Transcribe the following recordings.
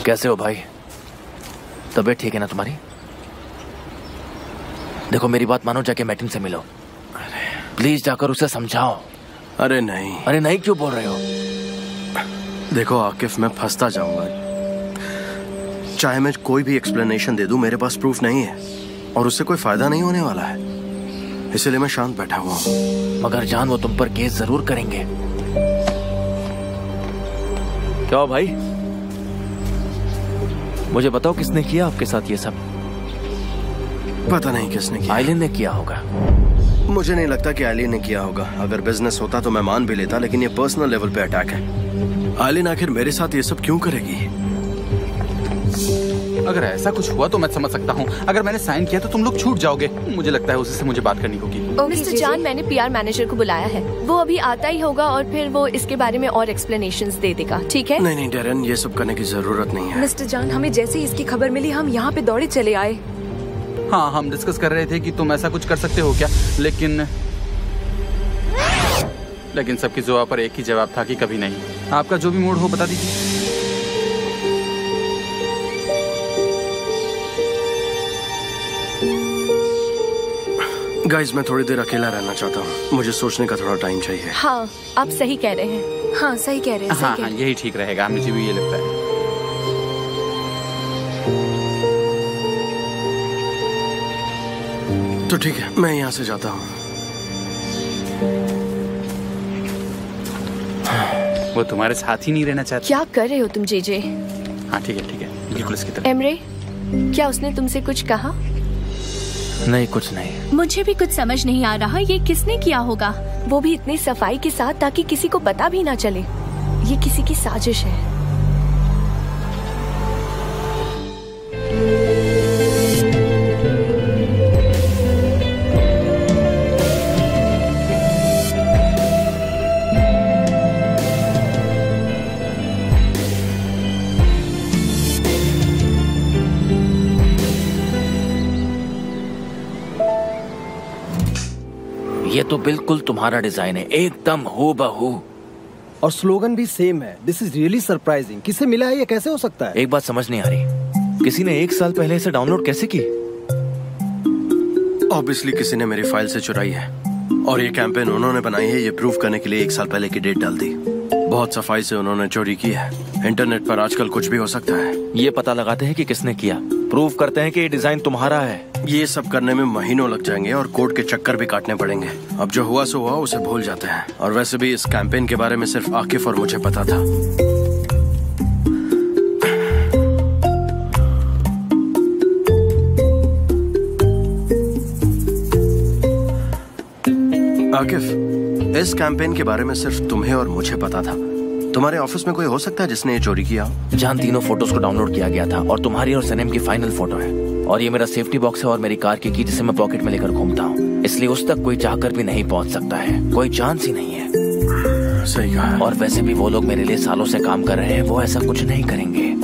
कैसे हो भाई? तबीयत ठीक है ना तुम्हारी? देखो मेरी बात मानो, जाके मैटिन से मिलो। प्लीज जाकर उसे समझाओ। अरे नहीं। अरे नहीं क्यों बोल रहे हो? देखो आकिफ, मैं फंसता जाऊंगा। चाहे मैं कोई भी एक्सप्लेनेशन दे दूं, मेरे पास प्रूफ नहीं है और उससे कोई फायदा नहीं होने वाला है, इसलिए मैं शांत बैठा हुआ हूं। मगर जान, वो तुम पर केस जरूर करेंगे। क्या हो भाई? मुझे बताओ किसने किया आपके साथ ये सब? पता नहीं किसने किया। आइलिन ने किया होगा। मुझे नहीं लगता कि आइलिन ने किया होगा। अगर बिजनेस होता तो मैं मान भी लेता, लेकिन ये पर्सनल लेवल पे अटैक है। आइलिन आखिर मेरे साथ ये सब क्यों करेगी? अगर ऐसा कुछ हुआ तो मैं समझ सकता हूँ। अगर मैंने साइन किया तो तुम लोग छूट जाओगे। मुझे लगता है उसी से मुझे बात करनी होगी। मिस्टर जान, मैंने पीआर मैनेजर को बुलाया है। वो अभी आता ही होगा और फिर वो इसके बारे में और एक्सप्लेनेशंस दे देगा, ठीक है? नहीं डेरेन, ये सब करने की जरूरत नहीं है। मिस्टर जान, हमें जैसे ही इसकी खबर मिली हम यहाँ पे दौड़े चले आए। हाँ, हम डिस्कस कर रहे थे कि तुम ऐसा कुछ कर सकते हो क्या, लेकिन सबकी जुबान पर एक ही जवाब था कि कभी नहीं। आपका जो भी मूड हो बता दीजिए। गाइस, मैं थोड़ी देर अकेला रहना चाहता हूँ। मुझे सोचने का थोड़ा टाइम चाहिए। हाँ, आप सही कह रहे हैं। हाँ, सही कह रहे हैं। हाँ, यही ठीक रहेगा। मुझे भी ये लगता है। तो ठीक है, मैं यहाँ से जाता हूँ। वो तुम्हारे साथ ही नहीं रहना चाहती। क्या कर रहे हो तुम जेजे? हाँ ठीक है, बिल्कुल इसकी तरह। एमरे, क्या उसने तुमसे कुछ कहा? नहीं, कुछ नहीं। मुझे भी कुछ समझ नहीं आ रहा, ये किसने किया होगा? वो भी इतनी सफाई के साथ ताकि किसी को पता भी ना चले। ये किसी की साजिश है। ये तो बिल्कुल तुम्हारा डिजाइन है, एकदम हूबहू। और स्लोगन भी सेम है। This is really surprising. किसे मिला है? ये कैसे हो सकता है? एक बात समझ नहीं आ रही, किसी ने 1 साल पहले इसे डाउनलोड कैसे की? ऑब्वियसली किसी ने मेरी फाइल से चुराई है और ये कैंपेन उन्होंने बनाई है, ये प्रूव करने के लिए 1 साल पहले की डेट डाल दी। बहुत सफाई से उन्होंने चोरी की है। इंटरनेट पर आजकल कुछ भी हो सकता है। ये पता लगाते हैं कि किसने किया, प्रूव करते हैं कि ये डिजाइन तुम्हारा है। ये सब करने में महीनों लग जाएंगे और कोर्ट के चक्कर भी काटने पड़ेंगे। अब जो हुआ सो हुआ, उसे भूल जाते हैं। और वैसे भी इस कैंपेन के बारे में सिर्फ आकिफ और मुझे पता था। आकिफ, इस कैंपेन के बारे में सिर्फ तुम्हें और मुझे पता था। तुम्हारे ऑफिस में कोई हो सकता है जिसने ये चोरी किया? जहां तीनों फोटोज को डाउनलोड किया गया था और तुम्हारी और सनम की फाइनल फोटो है। और ये मेरा सेफ्टी बॉक्स है और मेरी कार की जिसे मैं पॉकेट में लेकर घूमता हूँ, इसलिए उस तक कोई चाहकर भी नहीं पहुँच सकता है। कोई चांस ही नहीं है। सही कहा। और वैसे भी वो लोग मेरे लिए सालों से काम कर रहे हैं, वो ऐसा कुछ नहीं करेंगे।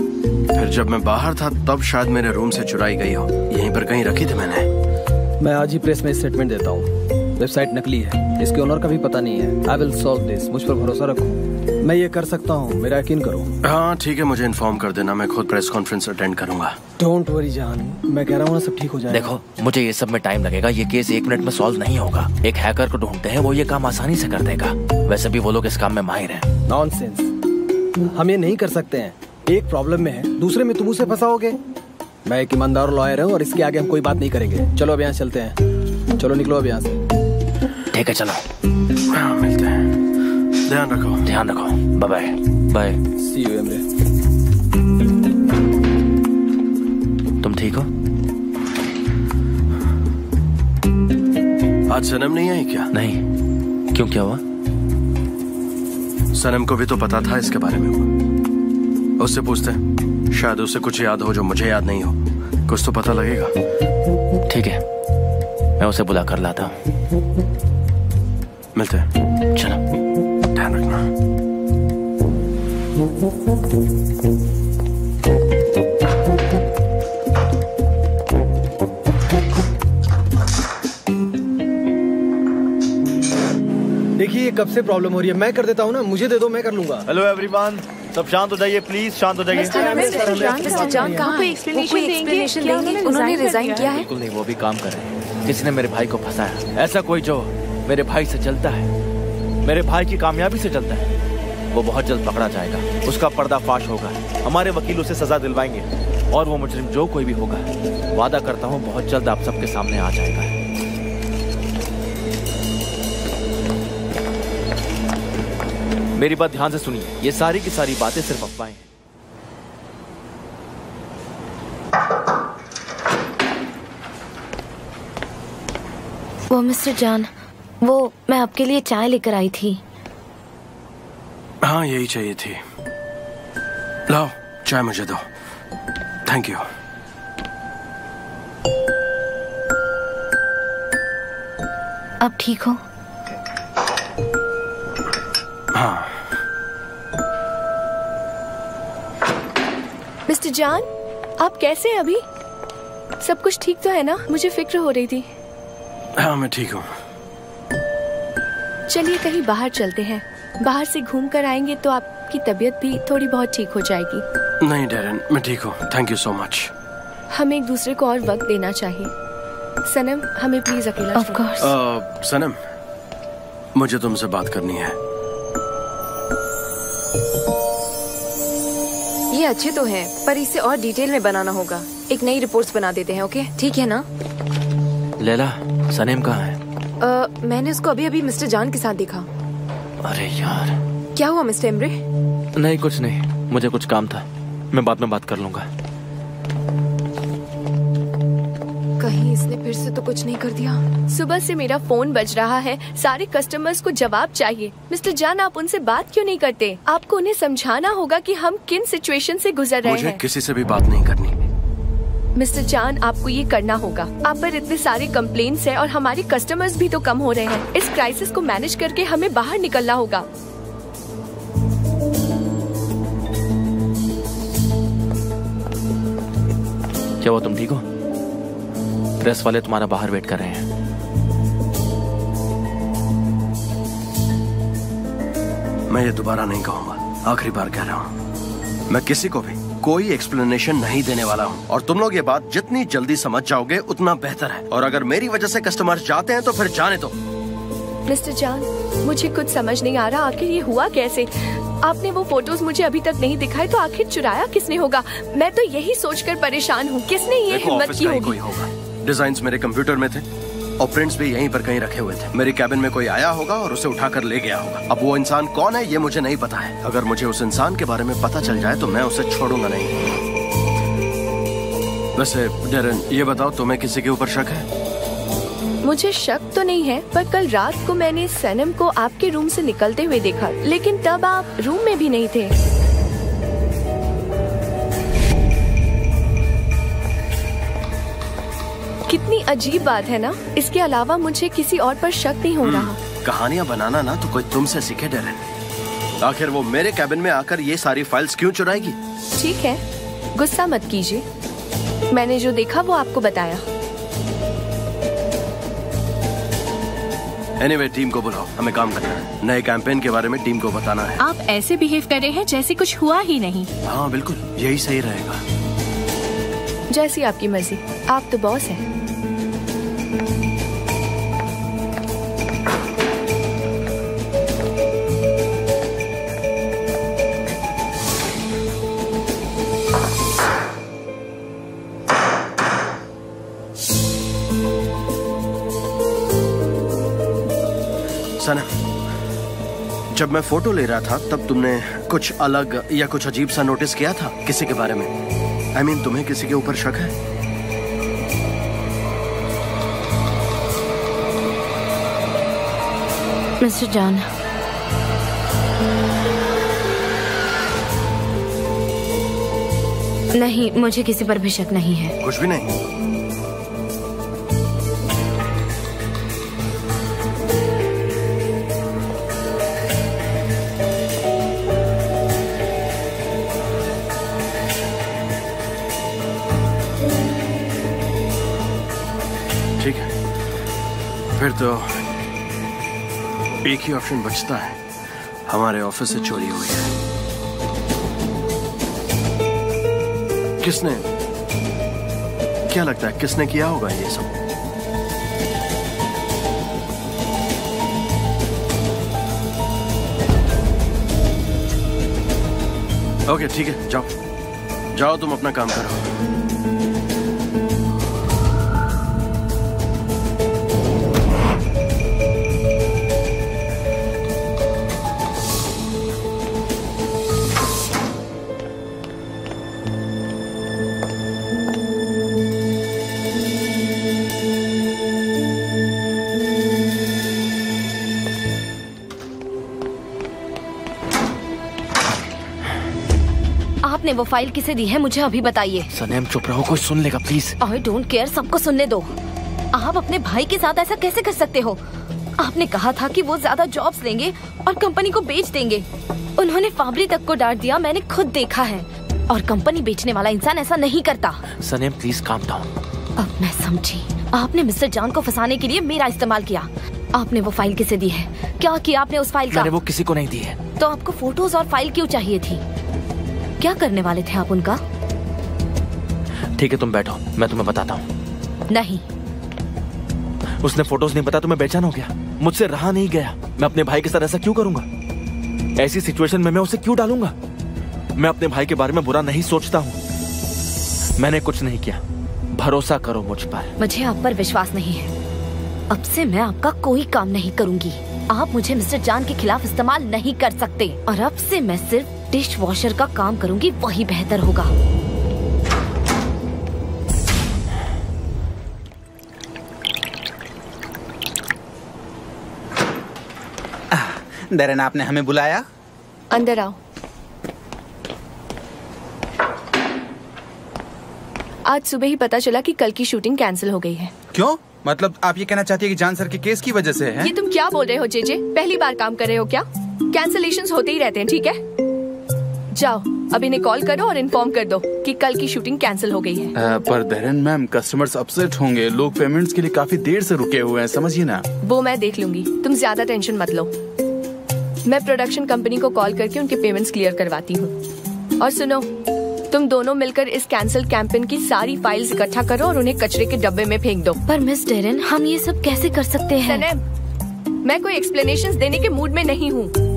फिर जब मैं बाहर था तब शायद मेरे रूम से चुराई गई हो। यहीं पर कहीं रखी थी मैंने। मैं आज ही प्रेस में स्टेटमेंट देता हूँ। वेबसाइट नकली है, इसके ओनर का भी पता नहीं है। I will solve this. मुझ पर भरोसा रखो, मैं ये कर सकता हूँ, मेरा यकीन करो। हाँ ठीक है, मुझे इन्फॉर्म कर देना, मैं खुद प्रेस कॉन्फ्रेंस अटेंड करूंगा। डोंट वरी जान, मैं कह रहा हूँ ना, सब ठीक हो जाएगा। देखो, मुझे ये सब में टाइम लगेगा। ये केस 1 मिनट में सॉल्व नहीं होगा। एक हैकर को ढूंढते हैं, वो ये काम आसानी से कर देगा। वैसे भी वो लोग इस काम में माहिर हैं। नॉनसेंस, हम ये नहीं कर सकते हैं। एक प्रॉब्लम में है, दूसरे में तुम उसे फंसाओगे। मैं एक ईमानदार लॉयर हूँ और इसके आगे हम कोई बात नहीं करेंगे। चलो अब यहाँ चलते हैं। चलो निकलो अब यहाँ से। ठीक है, चलो। हाँ, मिलते हैं। ध्यान रखो। ध्यान रखो। Bye bye. See you Emre. तुम ठीक हो? आज सनम नहीं आई क्या? नहीं। क्यों, क्या हुआ? सनम को भी तो पता था इसके बारे में। उससे पूछते हैं, शायद उसे कुछ याद हो जो मुझे याद नहीं हो। कुछ तो पता लगेगा। ठीक है, मैं उसे बुला कर लाता हूँ। मिलते हैं। चलो। ध्यान रखना। देखिए ये कब से प्रॉब्लम हो रही है, मैं कर देता हूँ ना, मुझे दे दो, मैं कर लूंगा। हेलो एवरीवन, सब शांत हो जाइए प्लीज, शांत हो जाइए। मिस्टर जॉन कहाँ है? एक्सप्लेनेशन देंगे? उन्होंने रिजाइन किया है? बिल्कुल नहीं, वो भी काम कर रहे हैं। किसी ने मेरे भाई को फंसाया। ऐसा कोई जो मेरे भाई से चलता है, मेरे भाई की कामयाबी से चलता है, वो बहुत जल्द पकड़ा जाएगा। उसका पर्दाफाश होगा, हमारे वकील उसे सजा दिलवाएंगे और वो मुजरिम जो कोई भी होगा, वादा करता हूँ बहुत जल्द आप सबके सामने आ जाएगा। मेरी बात ध्यान से सुनिए, ये सारी की सारी बातें सिर्फ अफवाहें हैं। वो मिस्टर जॉन, वो मैं आपके लिए चाय लेकर आई थी। हाँ यही चाहिए थी। लाओ चाय मुझे दो। Thank you. आप ठीक हो? हाँ। मिस्टर जॉन, आप कैसे हैं अभी? सब कुछ ठीक तो है ना? मुझे फिक्र हो रही थी। हाँ मैं ठीक हूँ। चलिए कहीं बाहर चलते हैं, बाहर से घूम कर आएंगे तो आपकी तबीयत भी थोड़ी बहुत ठीक हो जाएगी। नहीं डेरन, मैं ठीक हूँ, थैंक यू सो मच। हमें एक दूसरे को और वक्त देना चाहिए। सनम, हमें प्लीज अकेला ऑफ कोर्स। सनम, मुझे तुमसे बात करनी है। ये अच्छे तो हैं, पर इसे और डिटेल में बनाना होगा। एक नई रिपोर्ट्स बना देते हैं, ओके? ठीक है ना? लैला, सनम कहाँ है? मैंने उसको अभी अभी मिस्टर जॉन के साथ देखा। अरे यार। क्या हुआ मिस्टर एमरे? नहीं कुछ नहीं, मुझे कुछ काम था, मैं बाद में बात कर लूंगा। कहीं इसने फिर से तो कुछ नहीं कर दिया? सुबह से मेरा फोन बज रहा है, सारे कस्टमर्स को जवाब चाहिए। मिस्टर जॉन, आप उनसे बात क्यों नहीं करते? आपको उन्हें समझाना होगा कि हम किन सिचुएशन से गुजर रहे हैं। मुझे किसी से भी बात नहीं करनी। मिस्टर जॉन, आपको ये करना होगा। आप पर इतने सारे कंप्लेंट्स हैं और हमारे कस्टमर्स भी तो कम हो रहे हैं। इस क्राइसिस को मैनेज करके हमें बाहर निकलना होगा। क्या हुआ, तुम ठीक हो? प्रेस वाले तुम्हारा बाहर वेट कर रहे हैं। मैं ये दोबारा नहीं कहूंगा, आखिरी बार कह रहा हूँ। मैं किसी को भी कोई एक्सप्लेनेशन नहीं देने वाला हूँ और तुम लोग ये बात जितनी जल्दी समझ जाओगे उतना बेहतर है। और अगर मेरी वजह से कस्टमर जाते हैं तो फिर जाने दो। मिस्टर जॉन, मुझे कुछ समझ नहीं आ रहा, आखिर ये हुआ कैसे? आपने वो फोटोज मुझे अभी तक नहीं दिखाए, तो आखिर चुराया किसने होगा? मैं तो यही सोचकर परेशान हूँ, किसने ये हिम्मत की होगी? डिजाइन्स मेरे कंप्यूटर में थे और प्रिंट्स भी यहीं पर कहीं रखे हुए थे। मेरी कैबिन में कोई आया होगा और उसे उठाकर ले गया होगा। अब वो इंसान कौन है ये मुझे नहीं पता है। अगर मुझे उस इंसान के बारे में पता चल जाए तो मैं उसे छोड़ूंगा नहीं। वैसे डेरन, ये बताओ, तुम्हें किसी के ऊपर शक है? मुझे शक तो नहीं है, पर कल रात को मैंने सनम को आपके रूम से निकलते हुए देखा, लेकिन तब आप रूम में भी नहीं थे। कितनी अजीब बात है ना? इसके अलावा मुझे किसी और पर शक नहीं हो रहा। कहानियां बनाना ना तो कोई तुमसे सीखे डेरन। आखिर वो मेरे कैबिन में आकर ये सारी फाइल्स क्यों चुराएगी? ठीक है, गुस्सा मत कीजिए। मैंने जो देखा वो आपको बताया। एनीवे, टीम को बुलाओ, हमें काम करना है। नए कैंपेन के बारे में टीम को बताना है। आप ऐसे बिहेव कर रहे हैं जैसे कुछ हुआ ही नहीं। हाँ बिल्कुल, यही सही रहेगा। जैसी आपकी मर्जी, आप तो बॉस हैं। सनम, जब मैं फोटो ले रहा था तब तुमने कुछ अलग या कुछ अजीब सा नोटिस किया था किसी के बारे में? I mean, तुम्हें किसी के ऊपर शक है? मिस्टर जॉन, नहीं, मुझे किसी पर भी शक नहीं है। कुछ भी नहीं? ठीक है, फिर तो एक ही ऑप्शन बचता है, हमारे ऑफिस से चोरी हुई है। किसने, क्या लगता है किसने किया होगा ये सब? ओके ठीक है, जाओ जाओ, तुम अपना काम करो। आपने वो फाइल किसे दी है, मुझे अभी बताइए। सनेम चुप रहो, कोई सुन लेगा प्लीज। आई डोंट केयर, सबको सुनने दो। आप अपने भाई के साथ ऐसा कैसे कर सकते हो? आपने कहा था कि वो ज्यादा जॉब्स लेंगे और कंपनी को बेच देंगे। उन्होंने फाबरी तक को डांट दिया, मैंने खुद देखा है। और कंपनी बेचने वाला इंसान ऐसा नहीं करता। सनेम प्लीज काम डाउन। अब मैं समझी, आपने मिस्टर जॉन को फंसाने के लिए मेरा इस्तेमाल किया। आपने वो फाइल किसे दी है? क्या किया आपने उस फाइल का? मैंने वो किसी को नहीं दी है। तो आपको फोटोज और फाइल क्यों चाहिए थी? क्या करने वाले थे आप उनका? ठीक है तुम बैठो, मैं तुम्हें बताता हूँ। नहीं, उसने फोटोज नहीं बताया तो मैं बेचैन हो गया, मुझसे रहा नहीं गया। मैं अपने भाई के साथ ऐसा क्यों करूंगा? ऐसी सिचुएशन में मैं उसे क्यों डालूंगा? मैं अपने भाई के बारे में बुरा नहीं सोचता हूँ। मैंने कुछ नहीं किया, भरोसा करो मुझ पर। मुझे आप पर विश्वास नहीं है। अब से मैं आपका कोई काम नहीं करूंगी। आप मुझे मिस्टर जान के खिलाफ इस्तेमाल नहीं कर सकते। और अब से मैं सिर्फ डिश वॉशर का काम करूंगी, वही बेहतर होगा। डेरेन, आपने हमें बुलाया? अंदर आओ। आज सुबह ही पता चला कि कल की शूटिंग कैंसिल हो गई है। क्यों? मतलब आप ये कहना चाहती है कि जान सर के केस की वजह से है? ये तुम क्या बोल रहे हो जेजे? पहली बार काम कर रहे हो क्या? कैंसिलेशंस होते ही रहते हैं, ठीक है? जाओ अभी इन्हें कॉल करो और इन्फॉर्म कर दो कि कल की शूटिंग कैंसिल हो गई है। पर डेरेन मैम, कस्टमर्स अपसेट होंगे। लोग पेमेंट्स के लिए काफी देर से रुके हुए हैं, समझिए ना। वो मैं देख लूंगी, तुम ज्यादा टेंशन मत लो। मैं प्रोडक्शन कंपनी को कॉल करके उनके पेमेंट्स क्लियर करवाती हूँ। और सुनो, तुम दोनों मिलकर इस कैंसिल कैंपेन की सारी फाइल्स इकट्ठा करो और उन्हें कचरे के डब्बे में फेंक दो। पर मिस डेरेन, हम ये सब कैसे कर सकते हैं? सनेम, मैं कोई एक्सप्लेनेशंस देने के मूड में नहीं हूँ।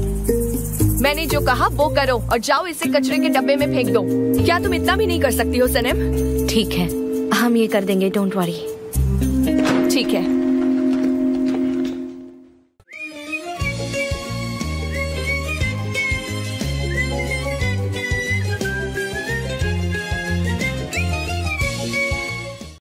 मैंने जो कहा वो करो और जाओ इसे कचरे के डब्बे में फेंक दो। क्या तुम इतना भी नहीं कर सकती हो सनेम? ठीक है, हम ये कर देंगे, डोंट वरी। ठीक है।